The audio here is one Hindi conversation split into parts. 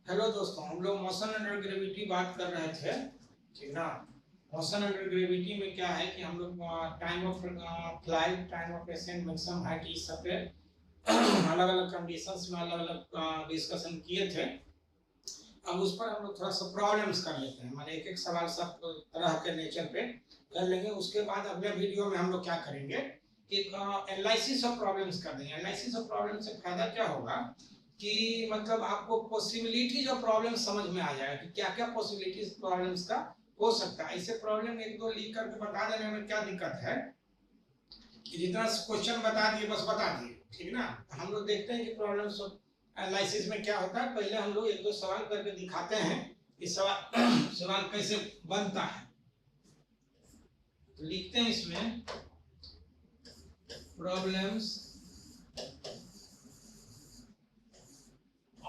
हेलो दोस्तों, हम लोग मोशन अंडर ग्रेविटी बात कर रहे थे, ठीक ना। मोशन अंडर ग्रेविटी में क्या है कि हम लोग time of flight, time of accent, maximum height, इस सब पे अलग अलग कंडीशंस में अलग अलग डिस्कशन किए थे। अब उस पर हम लोग थोड़ा सा प्रॉब्लम्स कर लेते हैं, हमारे एक एक सवाल सब तरह के नेचर पे कर लेंगे। उसके बाद अगले वीडियो में हम लोग क्या करेंगे कि एनालिसिस ऑफ प्रॉब्लम्स कर देंगे। एनालिसिस ऑफ प्रॉब्लम से फायदा क्या होगा कि मतलब आपको पॉसिबिलिटीज ऑफ प्रॉब्लम समझ में आ जाएगा कि क्या क्या पॉसिबिलिटीज प्रॉब्लम्स का हो सकता है। ऐसे प्रॉब्लम एक दो लिख करके बता देने में क्या दिक्कत है कि जितना क्वेश्चन बता दिए बस बता दिए, ठीक ना। हम लोग देखते हैं कि प्रॉब्लम्स एनालिसिस में क्या होता है। पहले हम लोग एक दो सवाल करके दिखाते हैं कि सवाल सवाल कैसे बनता है। तो लिखते हैं इसमें problems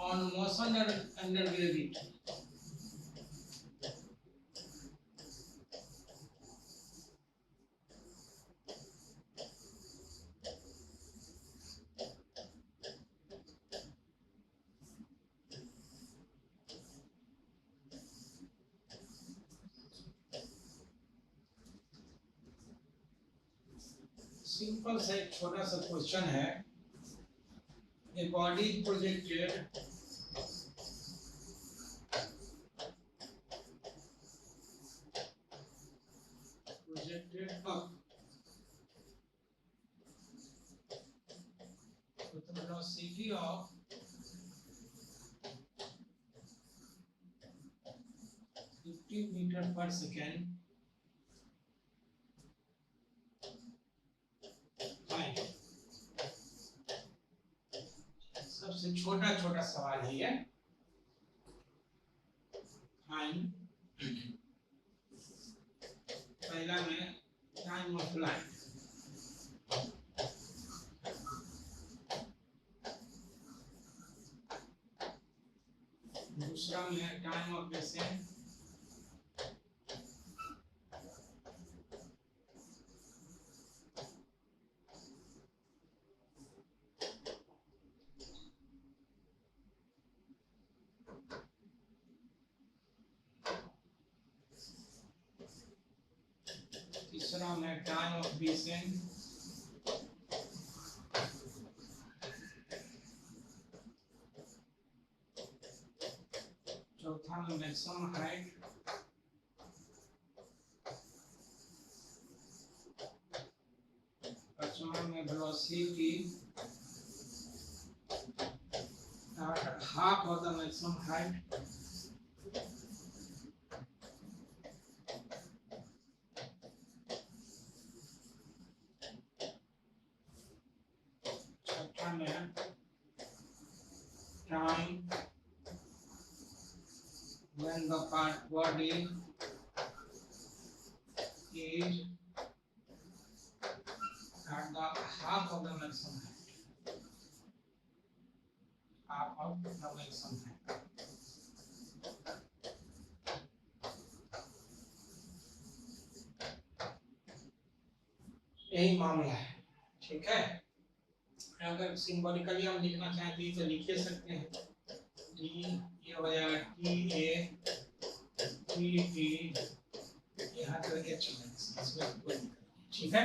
on motion under gravity. Simple सा एक छोटा सा क्वेश्चन है। A body projected up with the velocity of 50 meter per second. सबसे छोटा छोटा सवाल है ये। पहला में टाइम ऑफ फ्लाइट, दूसरा में टाइम ऑफ एसेंट, तीसरा में टाइम ऑफ डिसेंट, चौथा में मैक्सिमम हाइट, पांचवा में velocity half of the maximum height, छठा में time when the body is at the half of the maximum height, half of the maximum height। यही मामला है, ठीक है। अगर सिंबॉलिकली हम लिखना चाहते तो लिख सकते हैं। टी ये हो जाएगा टी ए टी टी, यहाँ तो एच इसमें कोई दिक्कत नहीं, ठीक है।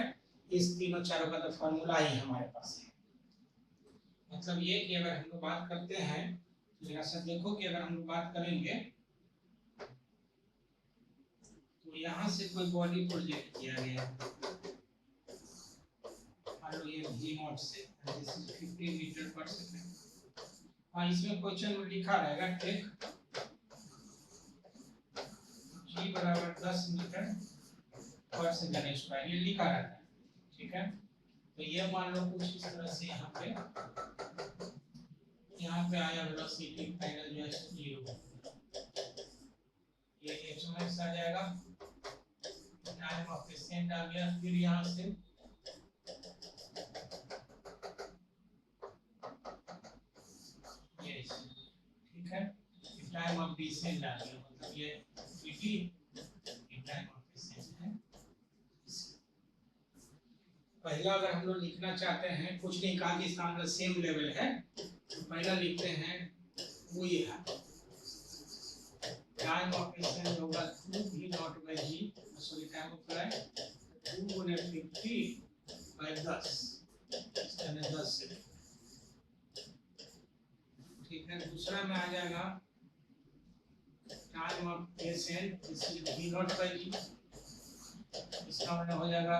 इस तीनों चारों का तो फॉर्मूला ही हमारे पास है। मतलब ये कि अगर हम लोग बात करते हैं, जरा सा देखो कि अगर हम लोग बात करेंगे तो यहाँ से कोई बॉडी प्रोजेक्ट किया गया, मान लो ये v नॉट से, दिस इज 50 मीटर पर सेकंड। हाँ, इसमें क्वेश्चन में लिखा रहेगा टेक g बराबर 10 मीटर पर सेकंड स्क्वायर, ये लिखा रहता है, ठीक है। तो ये मान लो कुछ इस तरह से यहाँ पे आया वेलोसिटी फाइनल जो है 0, ये h मैक्स आ जाएगा, टाइम ऑफ एसेंट आ गया, फिर यहाँ से ये, ठीक है, टाइम ऑफ डिसेंट आ गया, मतलब ये vt टाइम ऑफ डिसेंट है। पहला अगर हम लोग लिखना चाहते हैं, कुछ नहीं कहा कि इसका मतलब सेम लेवल है, तो पहला लिखते हैं वो ये है टाइम ऑफ एसेंट होगा 2 v nought by g, sorry time of flight 2 गुने 50 बाय 10, यानी 10 सेकंड। ठीक है, दूसरा में आ जाएगा time of ascent is v nought by g, इसका मतलब हो जाएगा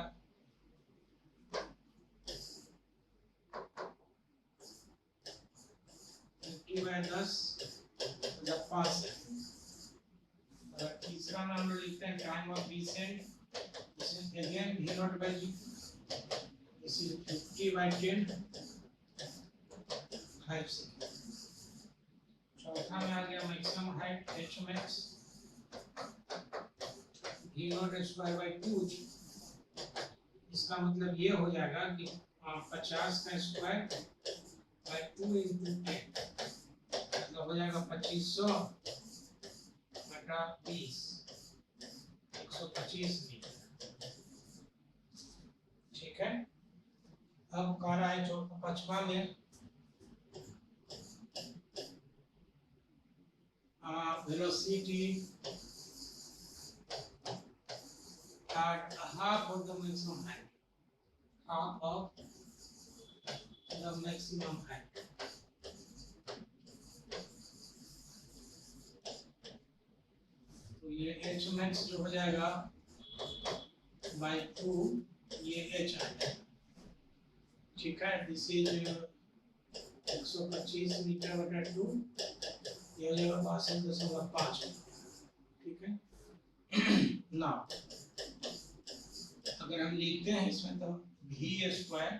50 बाय 10 मतलब 5 सेकंड। और तीसरा में हम लोग लिखते हैं time of descent, this is again v nought by g, this is 50 by 10 5 second. चौथा में आ गया maximum height h max v nought square by 2, इसका मतलब ये हो जाएगा कि 50 का स्क्वायर बाय 2 into 10, मतलब हो जाएगा 2500 बटा 20, 125 मीटर। ठीक है, अब कह रहा है जो 5वां में velocity at half of the maximum height, half of the maximum height। तो ये h max जो हो जाएगा by 2, ये h आएगा। ठीक है, दिस इज 125 मीटर बटा 2, ये हो जाएगा 62.5। ठीक है ना, अगर हम लिखते हैं इसमें तो v square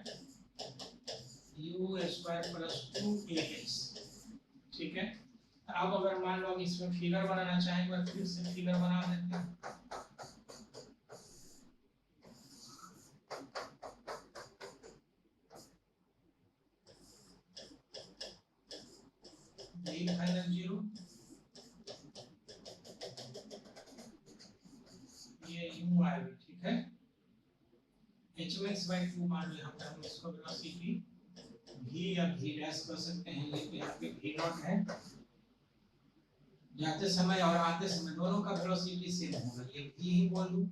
u square plus 2ax। ठीक है, अब अगर मान लो इसमें फिगर बनाना चाहेंगे तो फिर से फिगर बना देते हैं। फाइनल 0, ये u आएगा। ठीक है, h max by 2 मान लो हम इसको वेलोसिटी v या v डैश कर सकते हैं, ये यहाँ पे v नॉट है, जाते समय और आते समय दोनों का वेलोसिटी सेम होगा, ये v ही बोल दूं।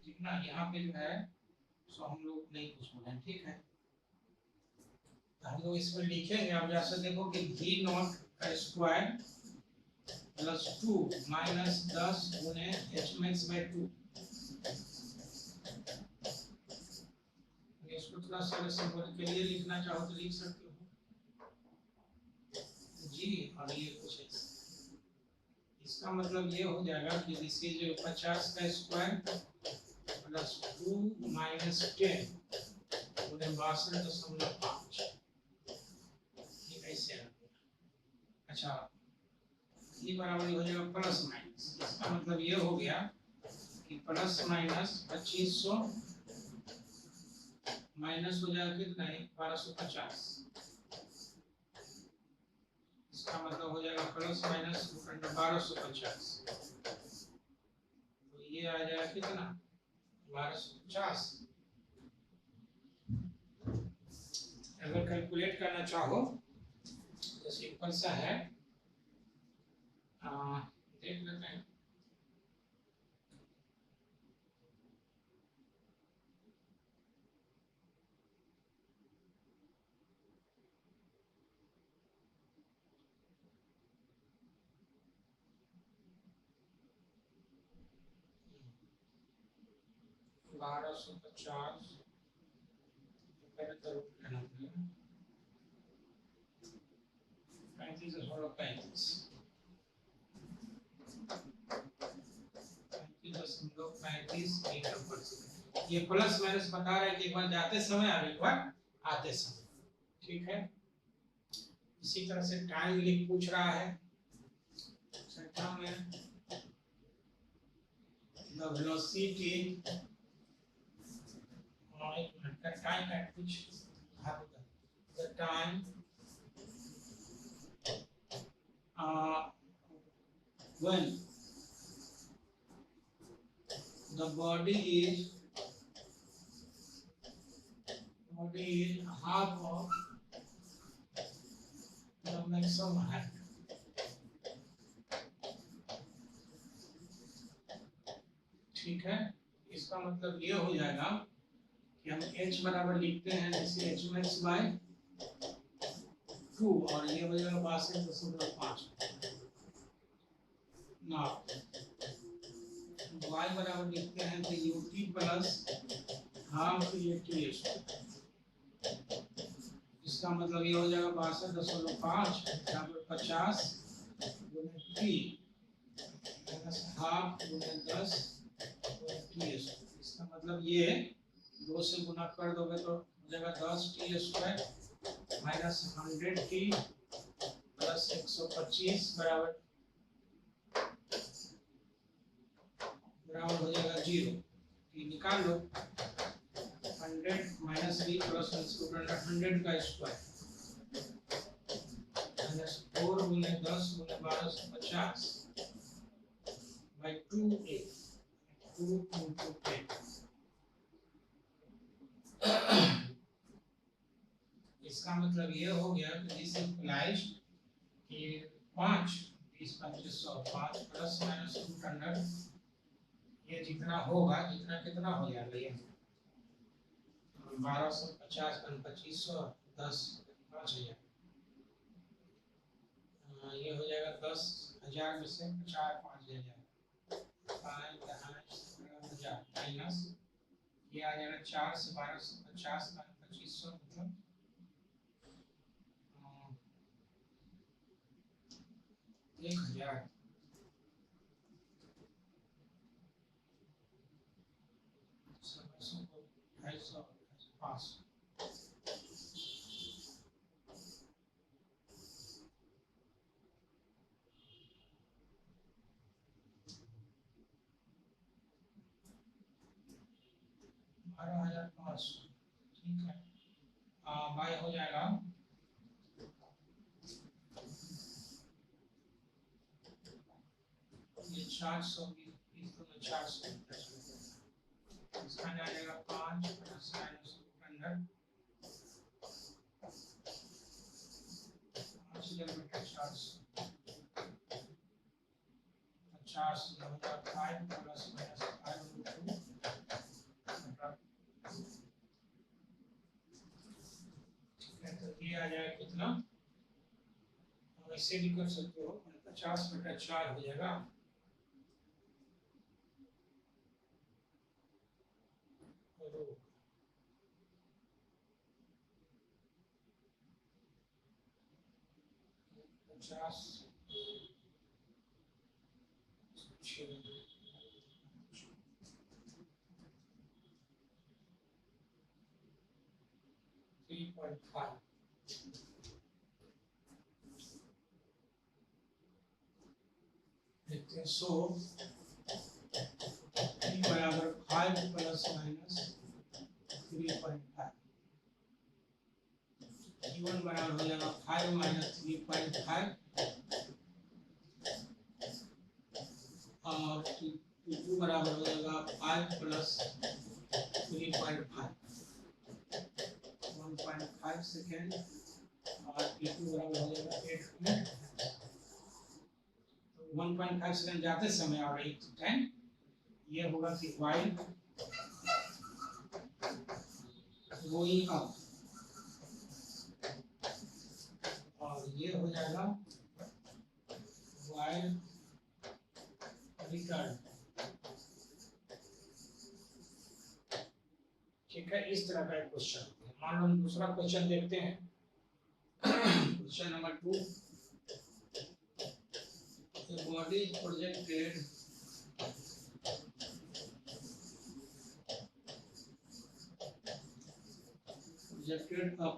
ठीक ना, यहाँ पे जो है सो हम लोग नहीं कुछ बोलें। ठीक है, हम लोग इसमें लिखेंगे, आप जैसे देखो कि v नॉट का स्क्वायर प्लस 2 माइनस 10 गुने h max by 2। इसको थोड़ा सा सिंबल के लिए लिखना चाहो तो लिख सकते हो जी। और ये कुछ इसका मतलब ये हो जाएगा कि दिस इज 50 का स्क्वायर प्लस 2 माइनस 10 गुने 62.5। ये कैसे है? अच्छा, ये बराबर हो जाएगा प्लस माइनस, इसका मतलब ये हो गया कि प्लस माइनस 2500 माइनस हो जाएगा कितना है 1250, इसका मतलब हो जाएगा प्लस माइनस 1250। तो ये आ जाएगा कितना 1250। अगर कैलकुलेट करना चाहो तो सिंपल सा है, देख लेते हैं। बारह सौ 50 35 मीटर पर सेकंड। ये प्लस माइनस बता रहा है कि एक बार जाते समय और एक बार आते समय। ठीक है, इसी तरह से टाइम लिख पूछ रहा है छठा में, the velocity time at which the time when the body is half of the maximum height, मतलब ये हो जाएगा कि हम h बराबर लिखते हैं जैसे h max by 2 और ये हो जाएगा 62.5 ना y बराबर लिखते हैं तो ut प्लस हाफ ये टी इसका मतलब ये हो जाएगा 62.5 बराबर 50 गुणे टी माइनस हाफ गुणे 10 गुणे टी। इसका मतलब ये 2 से गुना कर दोगे तो हो जाएगा 10 T square minus 100 T plus 125 बराबर हो जाएगा 0। ये निकाल लो 100 माइनस b प्लस 100 का स्क्वायर माइनस 4 गुने 10 गुने 1250 बाई 2a 2 into 10। इसका मतलब ये हो गया कि दिस इम्प्लाइज कि 5 20 2500 5 प्लस माइनस 200 ये जितना होगा जितना कितना हो जाएगा ये 1250 का 2500 10 5000 ये हो जाएगा 10,000 में से 5000 माइनस ये आ जाएगा 4 से 1250 का 2500 मतलब 1000 250 500 12,500 ठीक है। बाय हो जाएगा ये 400 400 इसका आ जाएगा 5 प्लस माइनस 200 400 5 प्लस माइनस 5 तो ये आ जाएगा कितना ऐसे भी कर सकते हो 50/4 हो जाएगा 50 3.5 देखते हैं। सो t बराबर 5 प्लस माइनस 3.5 t1 बराबर हो जाएगा 5 माइनस 3.5 और t2 बराबर हो जाएगा 5 प्लस 3.5 1.5 सेकेंड और t2 बराबर हो जाएगा 8 मिनट। 1.5 सेकंड जाते समय और 8 टाइम ये होगा कि वाइल गोइंग अप और ये हो जाएगा वाइल रिटर्न। ठीक है, इस तरह का एक क्वेश्चन। मान लो हम दूसरा क्वेश्चन देखते हैं। Question number 2 the body is projected up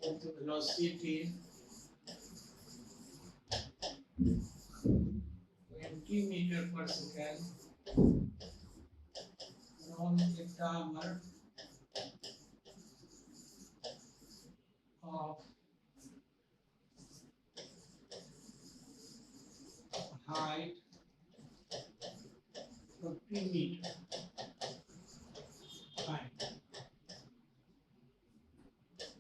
with velocity 20 meter per second from a tower of height 50 meter. Fine.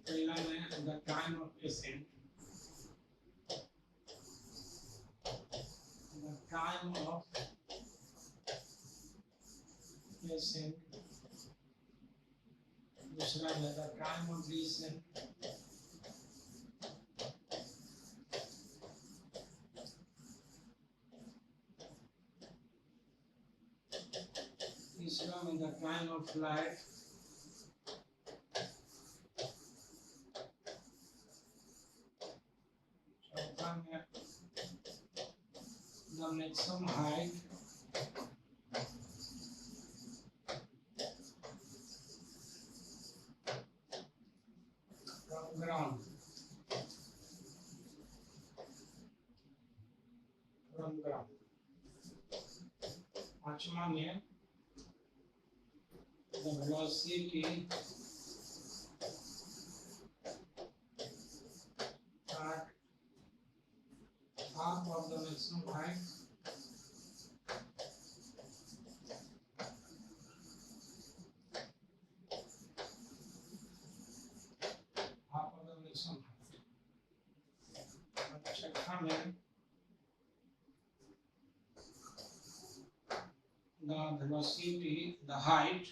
पहला मैं the time of ascent, the time of ascent, दूसरा है the time of descent, तीसरा में the time of flight, चौथा में the maximum height, from ground, पांचवा में the velocity at half of the maximum height, half of the maximum height, छठा में the velocity, the height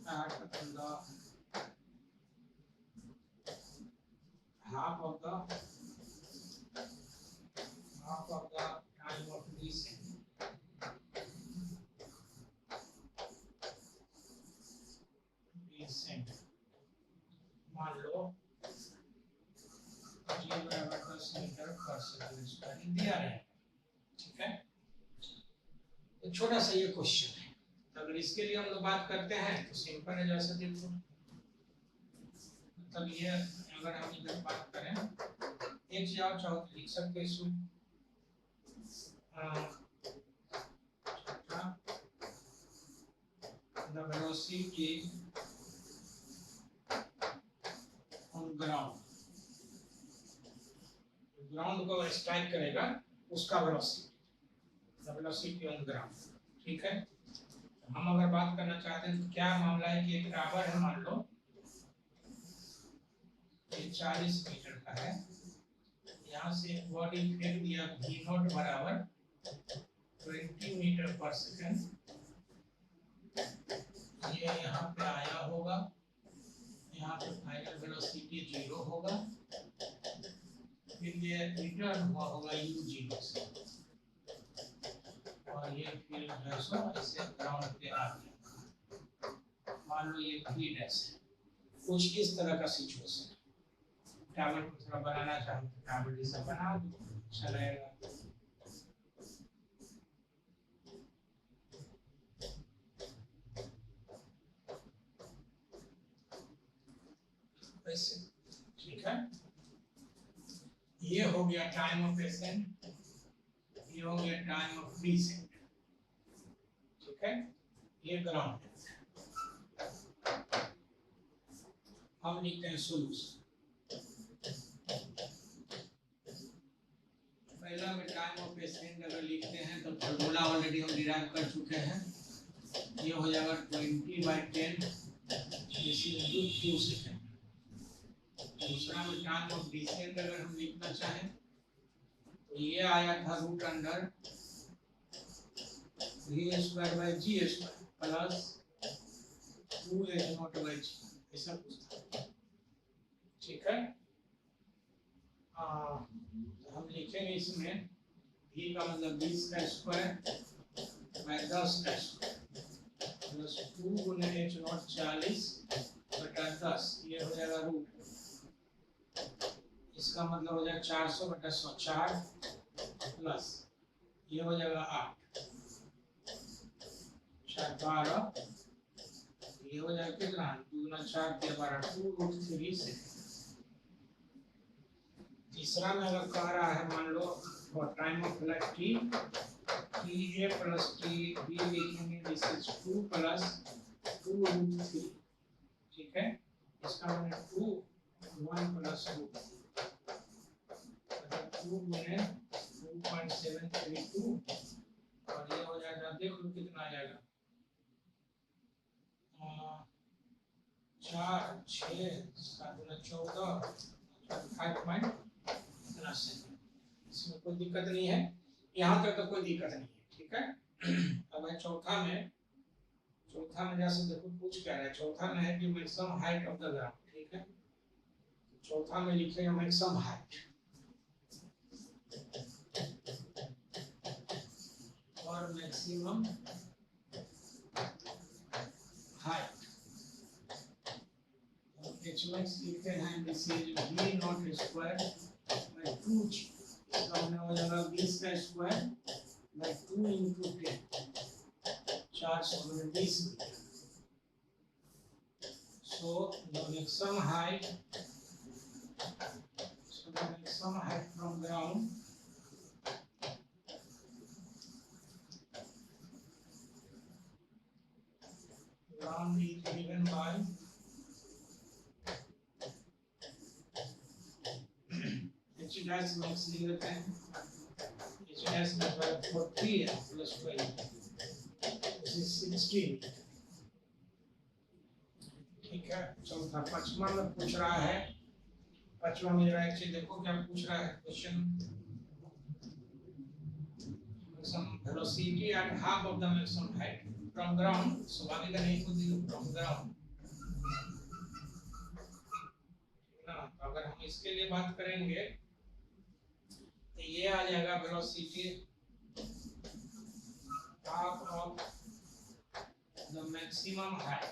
at the half of the time of descent. मान लो g बराबर 10 मीटर पर सेकंड स्क्वायर दिया है, ठीक है। तो छोटा सा ये क्वेश्चन है, तो अगर इसके लिए हम लोग बात करते हैं तो सिंपल है, जैसे देखो मतलब ये अगर हम इधर बात करें एक जाओ चाहो तो लिख सकते हैं the velocity on ground, ground को स्ट्राइक करेगा उसका वेलोसिटी ऑन ग्राउंड, ठीक है। हम अगर बात करना चाहते हैं तो क्या मामला है कि एक टावर है, मान लो ये 40 मीटर का है, यहाँ से बॉडी फेंक दिया v नॉट बराबर 20 मीटर पर सेकंड, ये यहाँ पे आया होगा, यहाँ पे फाइनल वेलोसिटी 0 होगा, फिर ये रिटर्न हुआ होगा u0 से, और ये फिर ऐसे ग्राउंड पे आ गया। मान लो ये v डैश है, कुछ इस तरह का सिचुएशन है। टावर को थोड़ा बनाना चाहो तो टावर जैसा बना दो, अच्छा रहेगा। ऐसे, ठीक है। ये हो गया टाइम ऑफ एसेंट, ये हो गया टाइम ऑफ डिसेंट, ठीक है। ये ग्राउंड है। हम लिखते हैं सोल्यूशन। पहला में टाइम ऑफ एसेंट अगर लिखते हैं तो फॉर्मूला ऑलरेडी हम डिराइव कर चुके हैं, ये हो जाएगा 20/10 दिस इज 2 सेकंड। दूसरा में टाइम ऑफ डिसेंट अगर हम लिखना चाहें तो ये आया था root under v² g² plus 2h0/g, ऐसा कुछ था, ठीक है। हम लिखेंगे इसमें v का मतलब 20 का स्क्वायर बाय 10 का स्क्वायर प्लस 2 गुना h0 40/10, ये हो जाएगा रूट, इसका मतलब हो जाएगा 400/104 प्लस ये हो जाएगा 8 4 12, ये हो जाएगा कितना 2 गुना 4 के 12 2√3 से। तीसरा में अगर कह रहा है मान लो for time of flight t a plus t b लिखेंगे, दिस इज 2 प्लस 2√3, ठीक है। इसका मतलब 2 1 प्लस 2 2 में 2.732, और ये हो जाएगा, देख लो कितना आ जाएगा 4 6 7 14 5.7, इसमें कोई दिक्कत नहीं है, यहाँ तक तो कोई दिक्कत नहीं है, ठीक है। अब है चौथा में जैसे देखो पूछ क्या रहा है, चौथा में है कि maximum height of the ground, ठीक है। चौथा में लिखेंगे मैक्सिमम हाइट और मैक्सिमम हाइट HMax लिखते हैं, this is v nought square by 2g, इसका हमने हो जाएगा 20 का square by 2 into 10, 420 metre. So the maximum height from ground is given by h dash max लिख लेते हैं, h dash बराबर 40 है प्लस 20, this is 16, ठीक है। चौथा पांचवा में पूछ रहा है, पांचवा में जरा एक चीज देखो क्या पूछ रहा है question, some velocity at half of the maximum height from ground, स्वाभाविक है नहीं खुद from ground ना। अगर हम इसके लिए बात करेंगे तो ये आ जाएगा velocity half of the maximum height,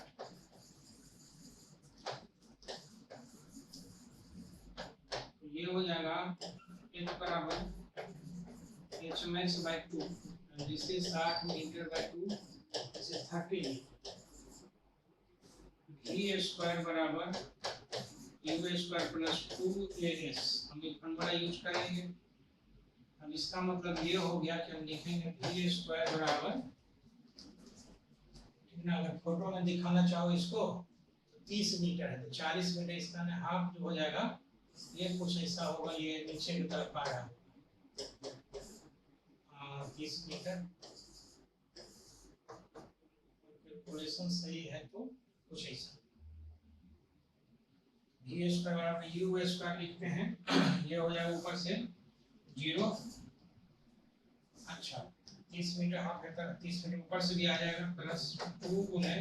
ये हो जाएगा h बराबर hmax by 2 and this is 60 meter by 2, this is 30 meter। v square बराबर u square plus 2as, हम एक फॉर्मूला यूज करेंगे। अब इसका मतलब ये हो गया कि हम लिखेंगे v square बराबर, अगर फोटो में दिखाना चाहो इसको तो 30 मीटर है तो 40 मीटर, इसका हाफ जो हो जाएगा ये कुछ ऐसा होगा, ये नीचे की तरफ आ रहा है 30 मीटर, कैलकुलेशन सही है तो कुछ ऐसा। v स्क्वायर बराबर u स्क्वायर लिखते हैं, ये हो जाएगा ऊपर से 0, अच्छा 30 मीटर हाफ है, 30 मीटर ऊपर से भी आ जाएगा, प्लस 2 गुने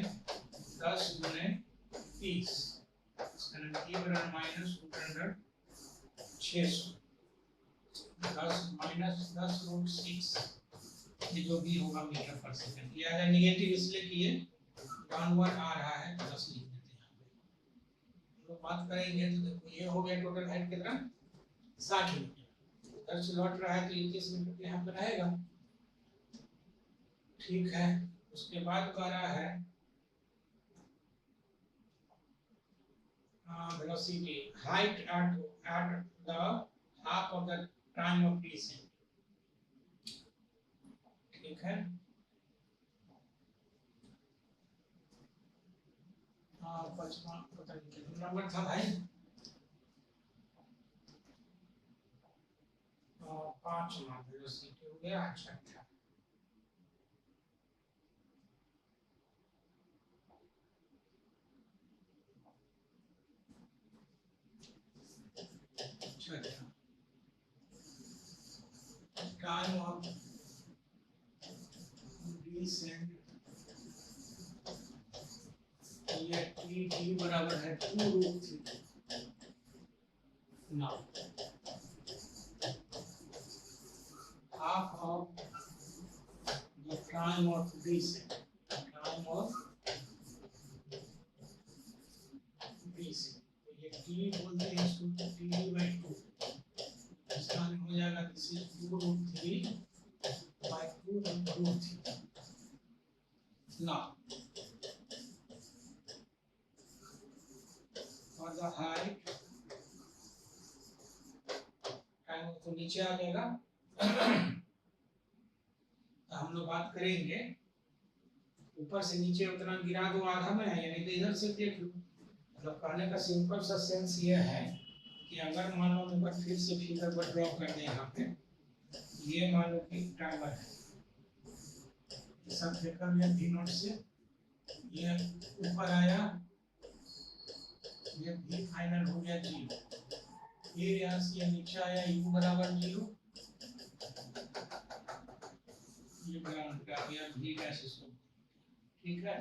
10 गुने 30, इसका नतीजा माइनस √600, 10 माइनस 10 √6, ये जो भी होगा मीटर पर सेकंड। ये अगर नेगेटिव इसलिए कि ये डाउनवर्ड आ रहा है, प्लस लिख देते हैं यहाँ पे। तो बात करेंगे तो देखो ये हो गया टोटल हाइट कितना 60 मीटर, उधर से लौट रहा है तो 21 मीटर यहाँ पे रहेगा, ठीक है। उसके बाद कह रहा है velocity height at the half of the time of descent, ठीक है। पांचवा पता नहीं कितना नंबर था भाई, 5वां वेलोसिटी हो गया, अच्छा था। टाइम ऑफ डिसेंट, ये टी बराबर है 2√3। Now half of the time of descent, time of descent, तो ये t बोलते हैं इसको t/2, इसका हो जाएगा this is 2√3 by 2 into √3। now for the height time तो नीचे आ जाएगा, हम लोग बात करेंगे ऊपर से नीचे उतना गिरा दो आधा में, यानी तो इधर से देख लो। मतलब कहने का सिंपल सा सेंस ये है कि अगर मान लो एक बार फिर से फिगर पर ड्रॉ कर दें, यहाँ पे ये मान लो कि टाइमर है, सब देखा मैं v नॉट से ये ऊपर आया, ये v फाइनल हो गया 0, फिर यहाँ से नीचे आया u बराबर 0, ग्राउंड का या भी डैश इसको, ठीक है।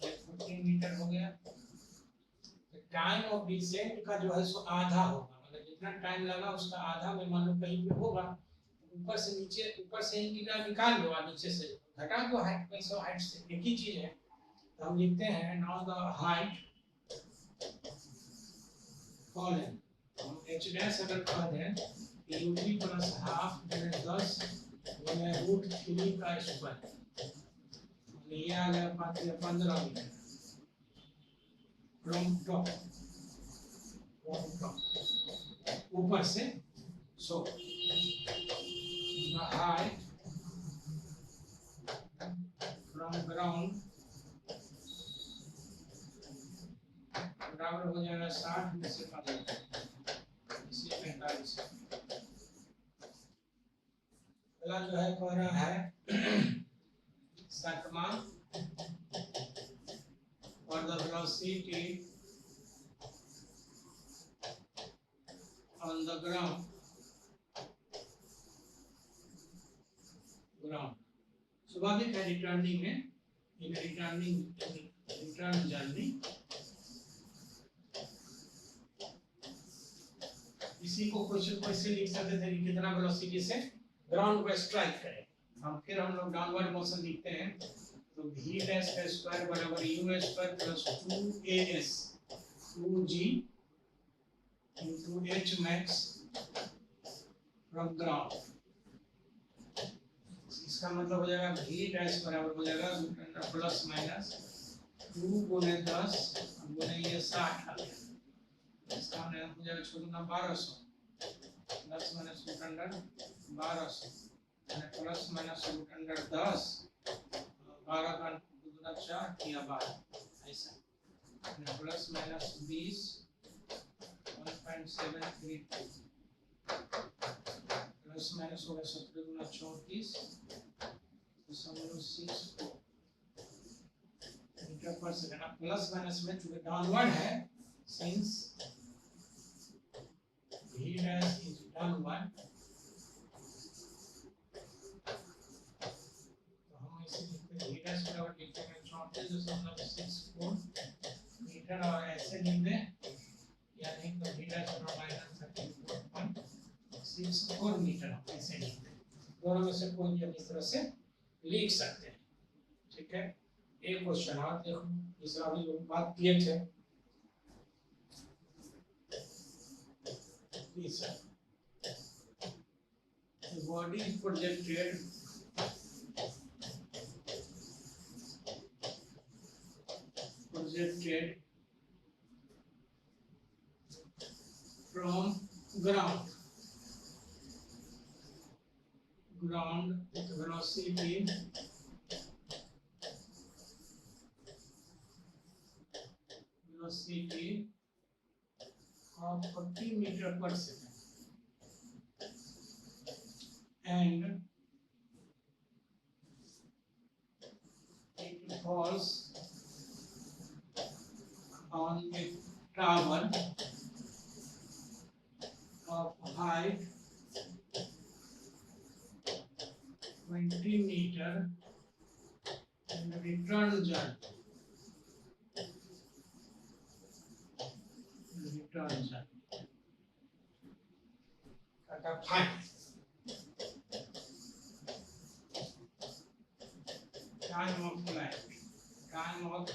14 मीटर हो गया। टाइम ऑफ डिसेंट का जो है सो आधा होगा, मतलब जितना टाइम लगा उसका आधा में मान लो कहीं पे होगा, ऊपर से नीचे, ऊपर से ही निकाल लो और नीचे से घटा दो हाइट में, सो हाइट से एक ही चीज है। तो हम लिखते हैं नाउ द हाइट फॉलन, हम h डैश अगर कह दें u3 प्लस हाफ 10 गुना रूट 3 का स्क्वायर, ये आ गया 15 मीटर फ्रॉम टॉप, ऊपर से। सो the height from ground बराबर हो जाएगा 60 में से 15, इसी 45। अगला जो है कह रहा है सतमा और the velocity on the ground स्वाभाविक है रिटर्निंग में, इन रिटर्न जर्नी। इसी को क्वेश्चन को ऐसे लिख सकते थे कि कितना वेलोसिटी से ग्राउंड को स्ट्राइक करे। फिर हम लोग डाउनवर्ड मोशन लिखते हैं, तो v डैश का स्क्वायर बराबर u square plus 2as 2g into h max from ground। इसका मतलब हो जाएगा v डैश बराबर हो जाएगा प्लस माइनस 2 गुने 10 गुने ये 60 आ गया, इसका मतलब हो जाएगा छोड़ना 1200 10 minus root under 1200 plus minus root under 10 12 का गुना 4 किया 12, ऐसा प्लस माइनस 20 1.732 प्लस माइनस होगा 17 गुना 34 6 मीटर पर सेकंड। प्लस माइनस में चूंकि डाउनवर्ड है, since v dash is downward, तो हम इसे लिखते हैं v dash बराबर लिखते हैं 34.64 मीटर, और ऐसे लिख दें यानी तो v dash बराबर 34.64 मीटर, ऐसे लिख दें। दोनों में से कोई भी इस तरह से लिख सकते हैं, ठीक है। एक क्वेश्चन और देखो, दूसरा भी बात किए थे। The body is projected from ground with velocity of 40 meter per second, and it falls on a tower of height 20 meter and return journey. Time of flight, time of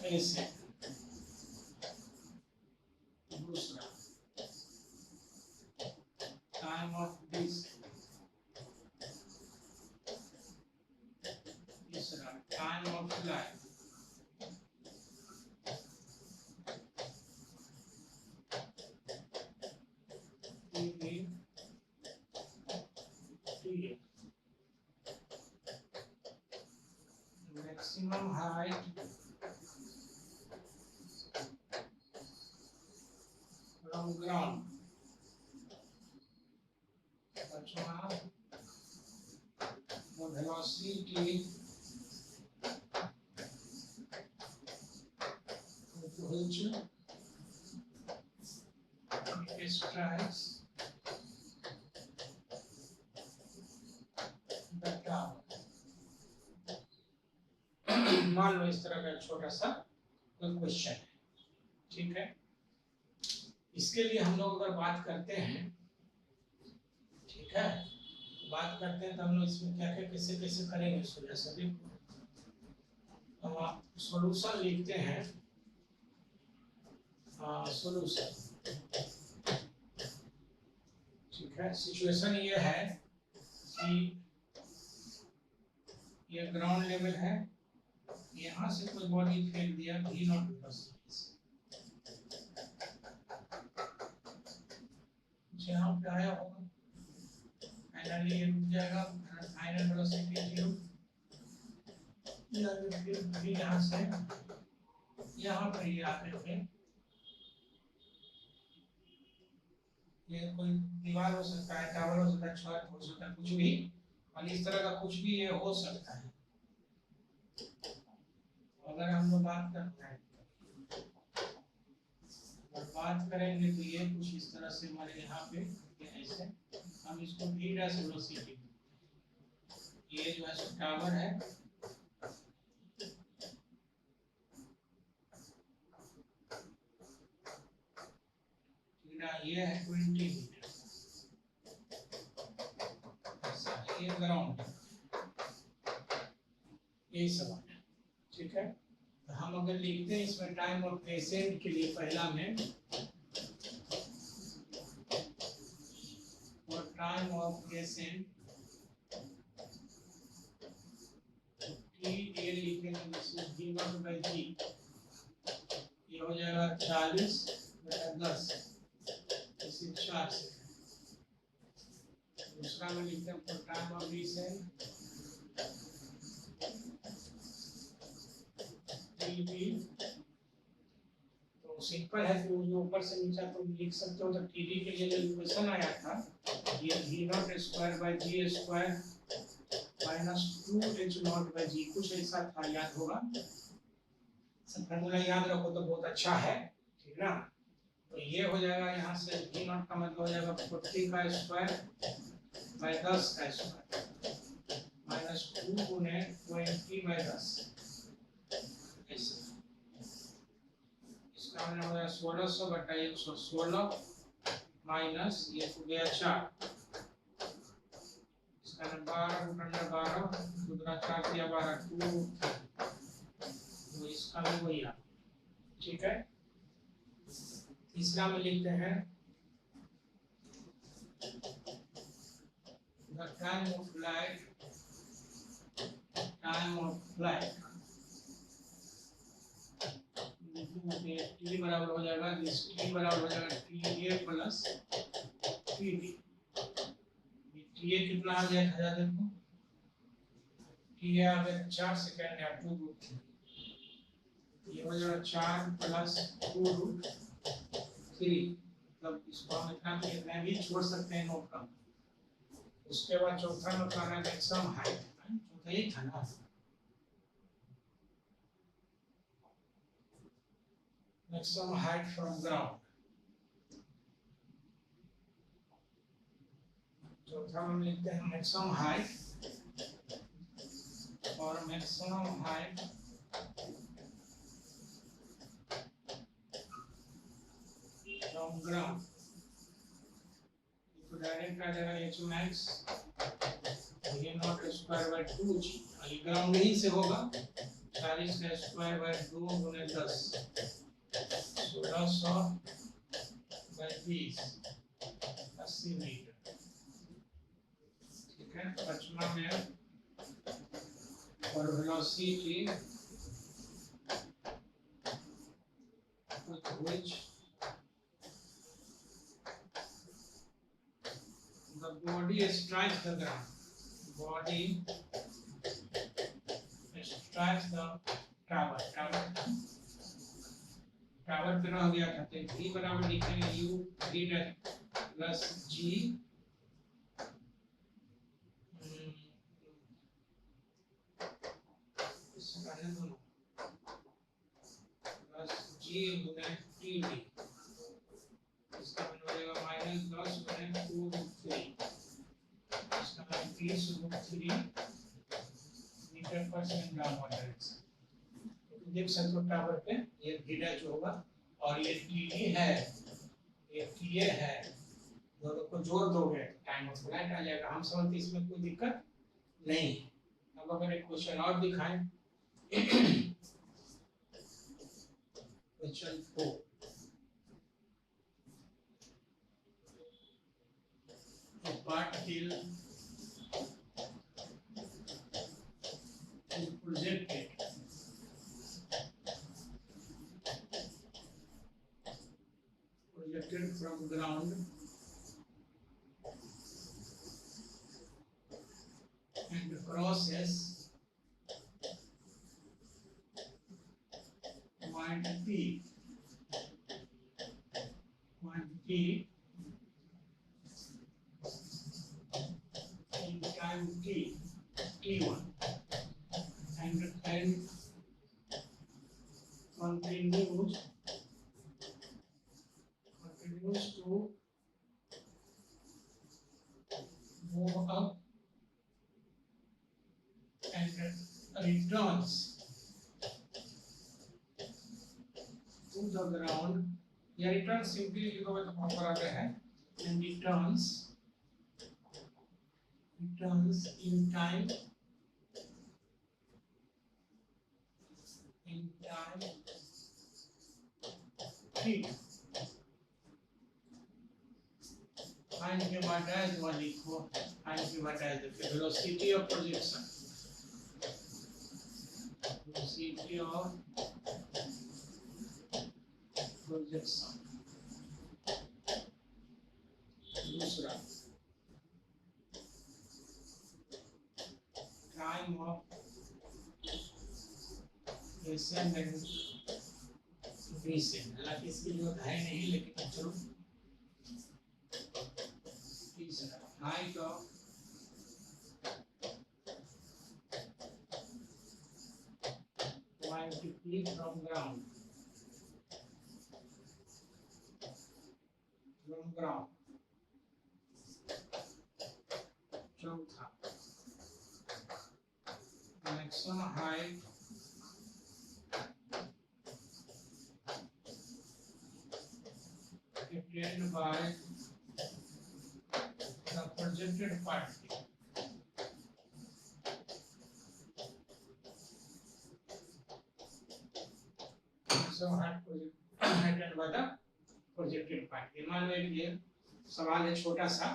ascent, दूसरा time of descent, तीसरा time of flight, maximum height from ground, velocity with which it strikes the tower. मान लो इस तरह का छोटा सा कोई क्वेश्चन है, ठीक है। इसके लिए हम लोग अगर बात करते हैं, ठीक है, बात करते हैं तो हम लोग इसमें क्या क्या कैसे कैसे करेंगे सोल्यूशन। सॉल्यूशन लिखते हैं, सॉल्यूशन, ठीक है। सिचुएशन ये है कि ये ग्राउंड लेवल है, यहाँ से कोई बॉडी फेंक दिया V नॉट प्लस यहाँ पे आया होगा, फाइनली ये रुक जाएगा, फाइनल वेलोसिटी 0, फिर यहाँ से यहाँ पर ये आते थे, ये कोई दीवार हो सकता है, टावर हो सकता है, छत हो सकता है, कुछ भी, और इस तरह का कुछ भी ये हो सकता है। अगर हम लोग बात करते हैं, बात करेंगे तो ये कुछ इस तरह से हमारे यहाँ पे ऐसे हम इसको V डैश वेलोसिटी, ये जो है टावर है, ये है 20 मीटर, ये ग्राउंड, यही सवाल है, ठीक है। तो हम अगर लिखते हैं इसमें टाइम ऑफ एसेंट के लिए पहला में, और टाइम ऑफ एसेंट टी ये लिखेंगे, V1/G, ये हो जाएगा 40/10, इसे 4 से। दूसरा में लिखते हैं for time of descent TD, तो सिंपल है कि ऊपर से नीचे तो लिख सकते हो। तो टीडी के लिए जो इक्वेशन आया था, ये V0²/G² -2H0/G, कुछ ऐसा था, याद होगा, सब फॉर्मूला याद रखो तो बहुत अच्छा है, ठीक ना। तो ये हो जाएगा, यहाँ से V0 का मतलब हो जाएगा 40/10² -2 गुने 20/10, इसका मतलब हो जाएगा 1600/116 माइनस ये हो गया 4, इसका 12√12, 4 दिया 12, 2, तो इसका भी वही आ, ठीक है। तीसरा में लिखते हैं the time of flight T बराबर हो जाएगा, T बराबर हो जाएगा TA प्लस TD। TA कितना आ गया था, देखो TA आ गया 4 सेकेंड या 2√3, ये हो जाएगा 4 + 2√3, मतलब इसको हम इतना भी छोड़ सकते हैं नोट का। उसके बाद चौथा में करना है मैक्सिमम हाइट, चौथा ही था ना, मैक्सिमम हाइट फ्रॉम ग्राउंड। चौथा में लिखते हैं मैक्सिमम हाइट, और मैक्सिमम हाइट फ्रॉम ग्राउंड, तो डायरेक्ट आ जाएगा Hmax V0²/2G, ये ग्राउंड ही से होगा, 40²/2 गुने 10, 1600/20, 80 मीटर, ठीक है। पचमा में और velocity which the body strikes the ground, body strikes the tower, tower पे रह गया था, तो V बराबर लिखेंगे U3 plus G plus G गुने TD, इसका मतलब हो जाएगा -10 गुने 2√3, इसका मतलब 30√3 मीटर पर सेकंड ग्राम वाटर। देख सकते हो टावर पे ये v डैश होगा और ये td है, ये ta है, दोनों को जोड़ दोगे टाइम ऑफ फ्लाइट आ जाएगा। हम समझते इसमें कोई दिक्कत नहीं। अब अगर एक क्वेश्चन और दिखाएं, question 4, particle is projected from ground and crosses point P in time t1 and continues to move up and returns to the ground. या return simply लिखोगे तो प्रॉपर आता है, and returns in time t. Find के बाद है जो लिखो, find के बाद है the velocity of projection, velocity of projection। दूसरा time of ascent and descent, हालांकि इसकी जरूरत है नहीं लेकिन चलो। तीसरा height of point P from ground, चौथा maximum height attained by the projected particle, maximum height attained by the projected particle। मान लो ये सवाल है छोटा सा,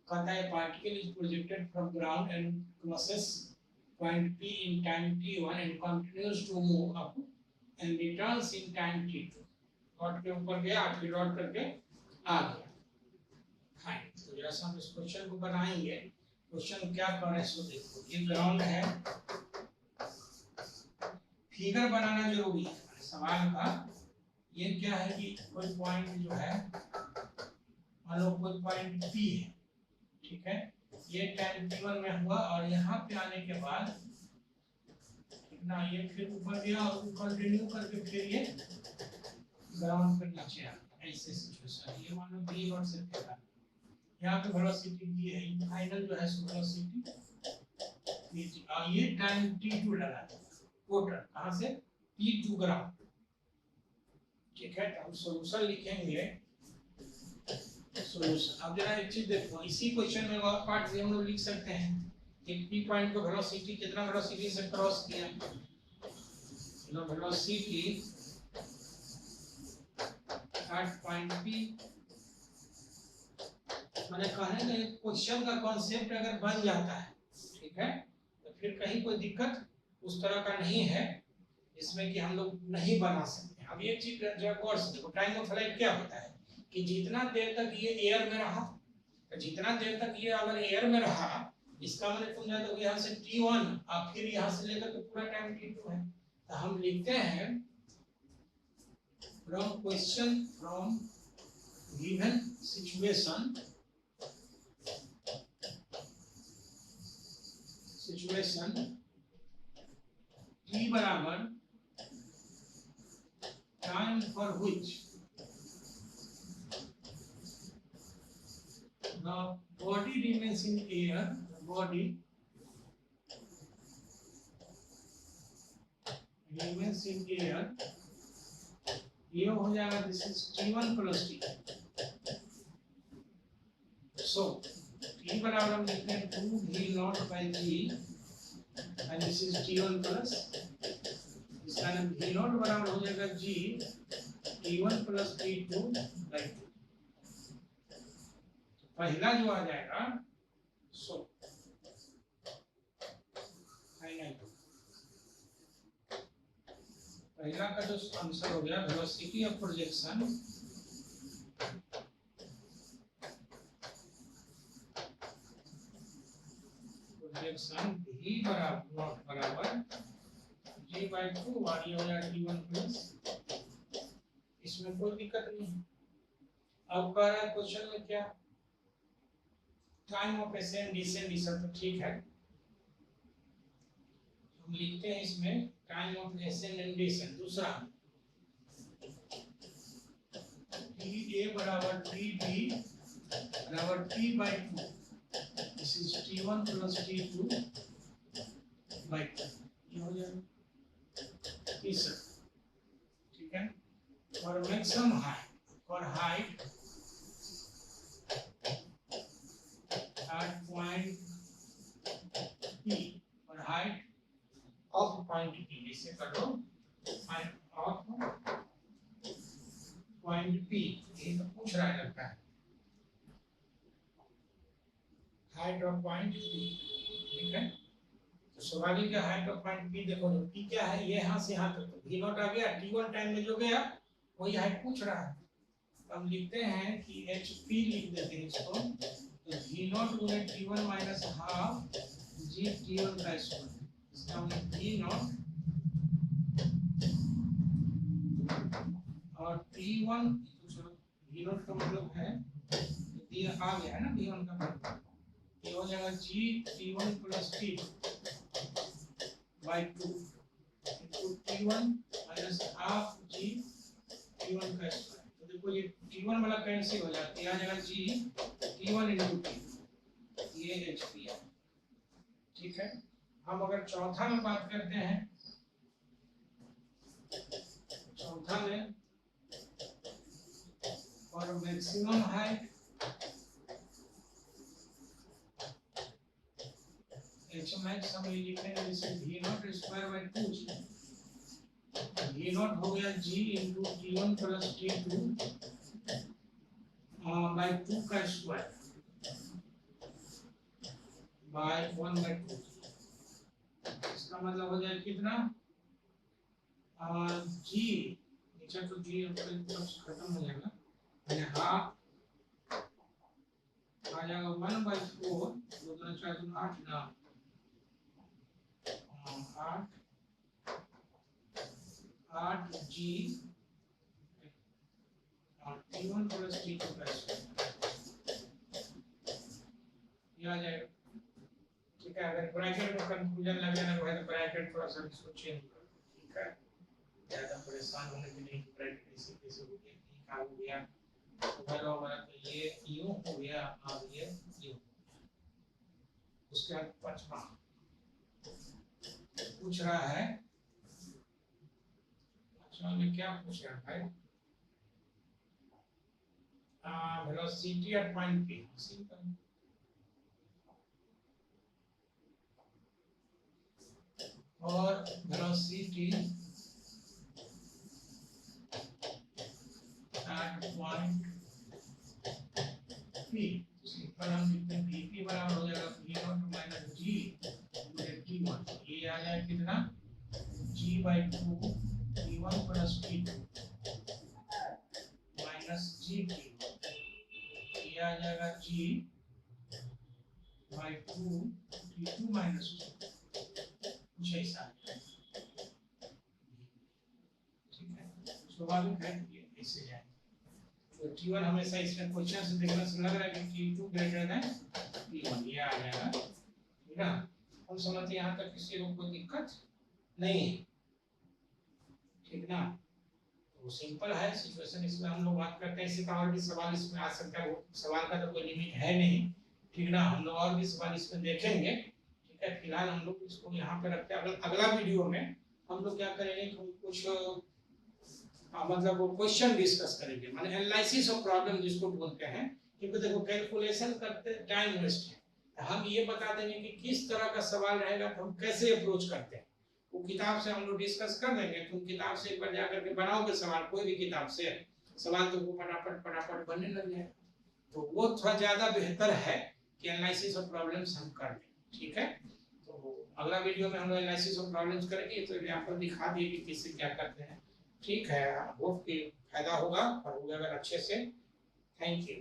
कहता है particle is projected from ground and crosses point P in time t1 and continues to move up and returns in time t2। Dot के ऊपर गया फिर डॉट करके आ गया। हाँ, तो जैसा हम इस क्वेश्चन को बनाएंगे, क्वेश्चन क्या कर रहे हैं सो देखो, ये ग्राउंड है, फिगर बनाना जरूरी है सवाल का। ये क्या है कि कोई पॉइंट जो है, मान लो कोई पॉइंट P है, ठीक है, ये टाइम t1 में हुआ और यहाँ पे आने के बाद ना ये फिर ऊपर गया और कंटिन्यू करके फिर ये ग्राउंड पे नीचे आ गया, ऐसे सिचुएशन। ये मान लो b और से था, यहाँ पे वेलोसिटी दी है, फाइनल जो है वेलोसिटी नीचे, और ये टाइम t2 लगा टोटल कहाँ से p2 ग्राउंड, ठीक है। तो हम सॉल्यूशन लिखेंगे, सॉल्यूशन। अब जरा एक चीज देखो, इसी क्वेश्चन में और पार्ट भी हम लोग लिख सकते हैं। एक पी पॉइंट को वेलोसिटी, कितना वेलोसिटी से क्रॉस किया, लो वेलोसिटी एट पॉइंट पी। मैंने कहने का क्वेश्चन का कॉन्सेप्ट अगर बन जाता है, ठीक है, तो फिर कहीं कोई दिक्कत उस तरह का नहीं है इसमें कि हम लोग नहीं बना सकते। अब ये चीज जो गौर से देखो, टाइम ऑफ फ्लाइट क्या होता है कि जितना देर तक ये एयर में रहा, तो जितना देर तक ये अगर एयर में रहा, इसका मतलब तुम जान दोगे यहाँ से t1 और फिर यहाँ से लेकर के पूरा टाइम t2 है। तो हम लिखते हैं from question, from given situation t बराबर time for which the body remains in air, the body remains in air, ये हो जाएगा दिस इज T1 प्लस T। सो T बराबर हम लिखते हैं 2V0 by G and this is T1 plus, इसका नाम V0 बराबर हो जाएगा G T1 plus T2 by 2। पहला जो आ जाएगा सो फाइनल पहला का जो आंसर हो गया वेलोसिटी ऑफ प्रोजेक्शन v बराबर g by 2 और ये हो जाएगा t1 प्लस, इसमें कोई दिक्कत नहीं है। अब कह रहा है क्वेश्चन में क्या टाइम ऑफ एसेंट डिसेंट ये सब तो ठीक है, हम लिखते हैं इसमें time of ascent and descent. दूसरा TA बराबर TB बराबर T by 2, दिस इज T1 प्लस T2 by 2, ये हो जाएगा तीसरा, ठीक है। और मैक्सिमम हाइट और हाइट at point P और हाइट ऑफ पॉइंट P, इसे कर दो हाइट ऑफ पॉइंट P, ये तो पूछ रहा है लगता है हाइट ऑफ पॉइंट P, ठीक है। तो स्वाभाविक है हाइट ऑफ पॉइंट P, देखो P क्या है, ये यहाँ से यहाँ तक तो V0 आ गया, T1 टाइम में जो गया वही हाइट पूछ रहा है। हम लिखते हैं कि HP लिख देते हैं इसको, तो V0 गुणे T1 minus half G T1 का स्क्वायर, इसका मतलब V0 और T1 V0 का मतलब है ये आ गया है ना V1 का मतलब, ये हो जाएगा G T1 plus T2 by 2 into T1 minus half G T1 का स्क्वायर। तो देखो ये T1 वाला कैंसिल हो जाता है, आ जाएगा G T1 into T, ये HP है, ठीक है। हम अगर चौथा में बात करते हैं, चौथा में और मैक्सिमम हाइट H max हम लिखते हैं जैसे V0 square by 2G, V0 हो गया G into T1 plus T2 by 2 का स्क्वायर by 1 by 2, इसका मतलब हो जाएगा कितना G नीचे तो G खत्म हो जाएगा, यानी हाफ आ जाएगा 1 by 4, 2 4 8 ना 8G और T1 प्लस T2 का स्क्वायर, ये आ जाएगा, ठीक है। अगर ब्रैकेट में कंफ्यूजन लगे ना तो ब्रैकेट थोड़ा सा इसको चेंज करो, ठीक है, ज्यादा परेशान होने की नहीं। ब्रैकेट इसी कैसे हो गया, ठीक हो गया वाला वाला, तो ये यूं हो गया और ये यूं। उसके बाद पचमा पूछ रहा है, अच्छा में क्या पूछ रहा है, velocity at point P, simple. और velocity at point P, simple हम लिखते हैं P बराबर हो जाएगा V0 माइनस G T1, ये आ जाएगा कितना G by 2 T1 plus T2 minus G T1, ये आ जाएगा G by 2 T2 माइनस 2, कुछ ऐसा, ठीक है। स्वाभाविक है ये ऐसे जाए, तो T1 हमेशा इसमें क्वेश्चन से देखने से लग रहा है कि T2 ग्रेटर देन T1, ये आ जाएगा, ठीक है। हम समझते हैं यहाँ तक किसी को कोई दिक्कत नहीं है, ठीक ना। तो सिंपल है सिचुएशन, इसमें हम लोग बात करते हैं। इसी का और भी सवाल इसमें आ सकता है, वो सवाल का तो कोई लिमिट है नहीं, ठीक ना। हम लोग और भी सवाल इसमें देखेंगे, ठीक है। फिलहाल हम लोग इसको यहाँ पे रखते हैं, अगला वीडियो में हम लोग क्या करेंगे कि हम कुछ मतलब वो क्वेश्चन डिस्कस करेंगे, माने एनालिसिस ऑफ प्रॉब्लम जिसको बोलते हैं। क्योंकि देखो कैलकुलेशन करते टाइम वेस्ट है, हम ये बता देंगे कि किस तरह का सवाल रहेगा तो हम कैसे अप्रोच करते हैं, वो किताब से हम लोग डिस्कस कर देंगे। तुम किताब से एक बार जाकर के बनाओगे सवाल, कोई भी किताब से सवाल, तो वो फटाफट बनने लग जाए। तो वो थोड़ा ज्यादा बेहतर है कि एनालिसिस ऑफ प्रॉब्लम्स हम कर लें, ठीक है। तो अगला वीडियो में हम लोग एनालिसिस ऑफ प्रॉब्लम्स करेंगे, तो एग्जांपल दिखा दिए कि किससे क्या करते हैं, ठीक है। होप कि फायदा होगा और होगा अगर अच्छे से। Thank you.